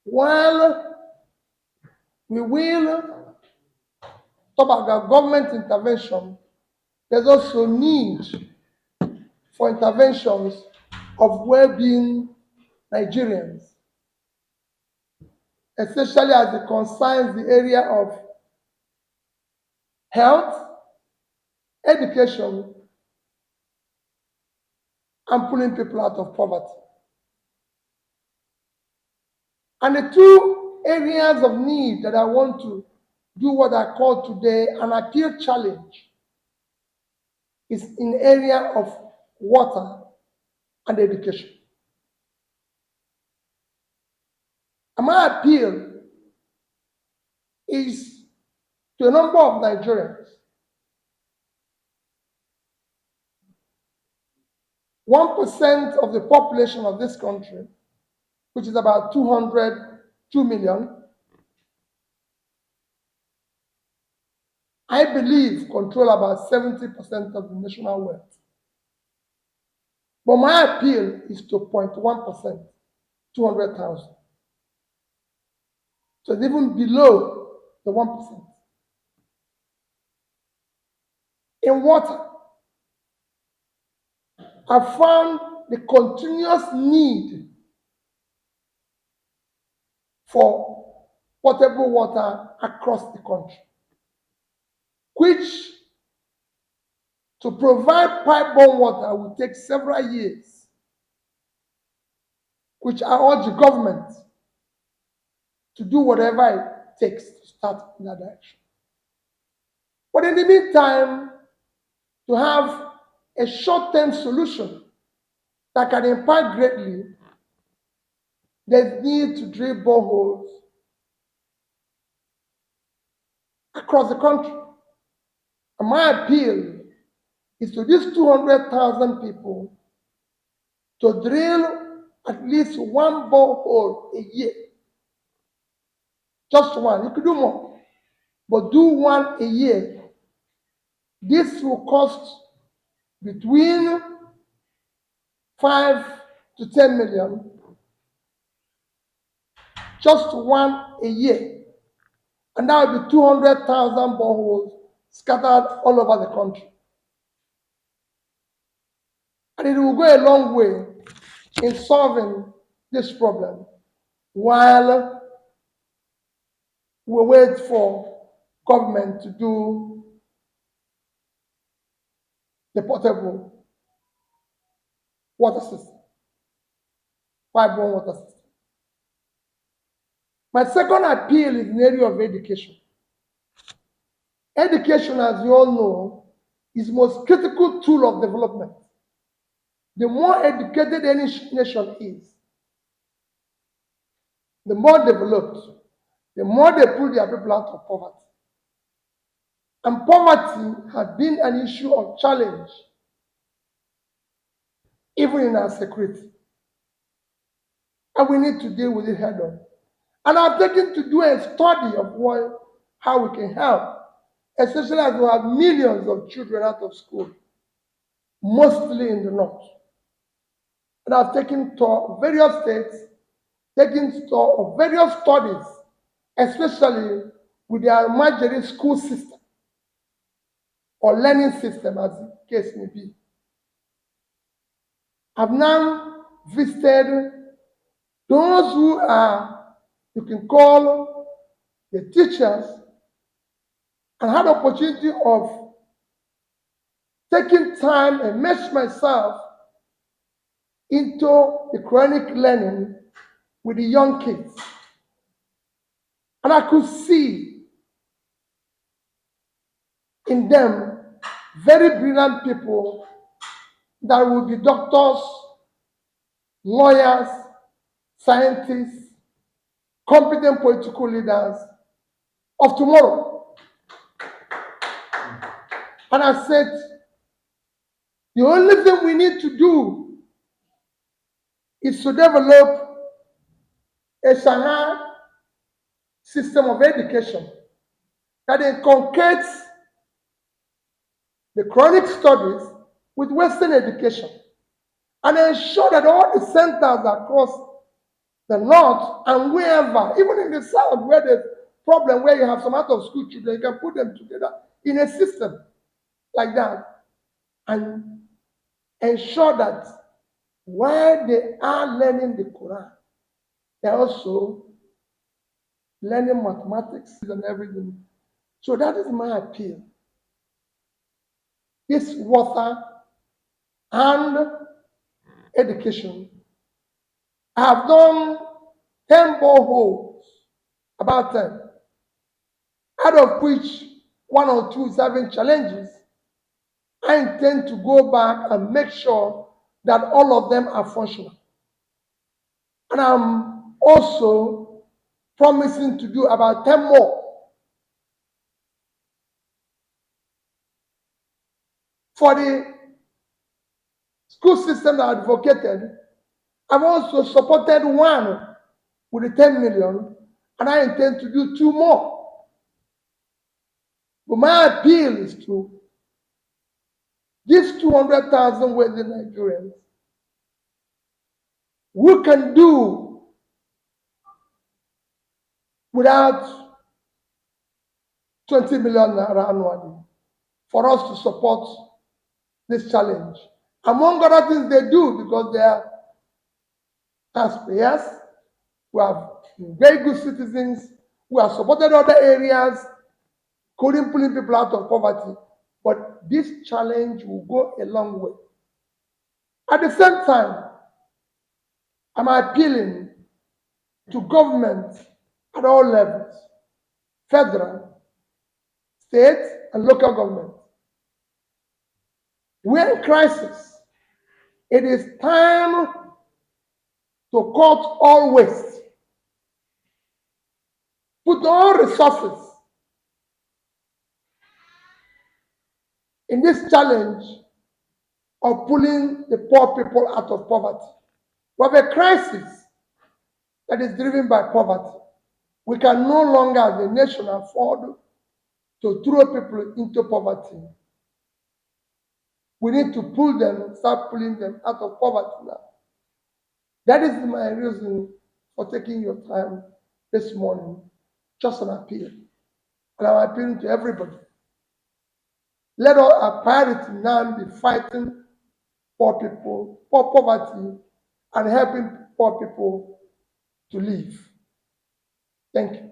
While we will talk about government intervention, there's also need for interventions of well-being Nigerians, especially as it concerns the area of health, education, and pulling people out of poverty. And the two areas of need that I want to do what I call today an appeal challenge is in the area of water and education. And my appeal is to a number of Nigerians. 1% of the population of this country, which is about 202 million, I believe control about 70% of the national wealth. But my appeal is to 0.1%, 200,000. So it's even below the 1%. In water, I found the continuous need for potable water across the country, which to provide pipe-borne water will take several years, which I urge the government to do whatever it takes to start in that direction. But in the meantime, to have a short-term solution that can impact greatly, there's need to drill boreholes across the country. And my appeal is to these 200,000 people to drill at least one borehole a year. Just one. You could do more, but do one a year. This will cost between 5 to 10 million, just one a year. And that will be 200,000 boreholes scattered all over the country. And it will go a long way in solving this problem while we wait for government to do the portable water system, pipe-borne water system. My second appeal is in the area of education. Education, as you all know, is the most critical tool of development. The more educated any nation is, the more developed, the more they pull their people out of poverty. And poverty has been an issue of challenge, even in our security. And we need to deal with it head on. And I've taken to do a study of how we can help, especially as we have millions of children out of school, mostly in the north. And I've taken to various states, taken stock of various studies, especially with their Almajiri school system or learning system, as the case may be. I've now visited those who are, you can call the teachers, and had the opportunity of taking time and immerse myself into the Quranic learning with the young kids. And I could see in them very brilliant people that will be doctors, lawyers, scientists, competent political leaders of tomorrow. And I said, the only thing we need to do is to develop a Shanghai system of education that inculcates the Quranic studies with Western education and ensure that all the centers across the north, and wherever, even in the south, where there's problem, where you have some out of school children, you can put them together in a system like that and ensure that while they are learning the Quran, they're also learning mathematics and everything. So that is my appeal. This water and education. I have done 10 boreholes, about 10, out of which one or two is having challenges. I intend to go back and make sure that all of them are functional. And I'm also promising to do about 10 more. For the school system that I advocated, I've also supported one with the 10 million, and I intend to do 2 more. But my appeal is to these 200,000 wealthy Nigerians who can do without 20 million naira annually for us to support this challenge. Among other things they do, because they are taxpayers, who are very good citizens, who have supported other areas, including pulling people out of poverty. But this challenge will go a long way. At the same time, I'm appealing to government at all levels, federal, state, and local government. We're in crisis. It is time to cut all waste, put all resources in this challenge of pulling the poor people out of poverty. We have a crisis that is driven by poverty. We can no longer, as a nation, afford to throw people into poverty. We need to pull them, start pulling them out of poverty now. That is my reason for taking your time this morning. Just an appeal. And I'm appealing to everybody. Let our priority now be fighting poor people, poor poverty, and helping poor people to live. Thank you.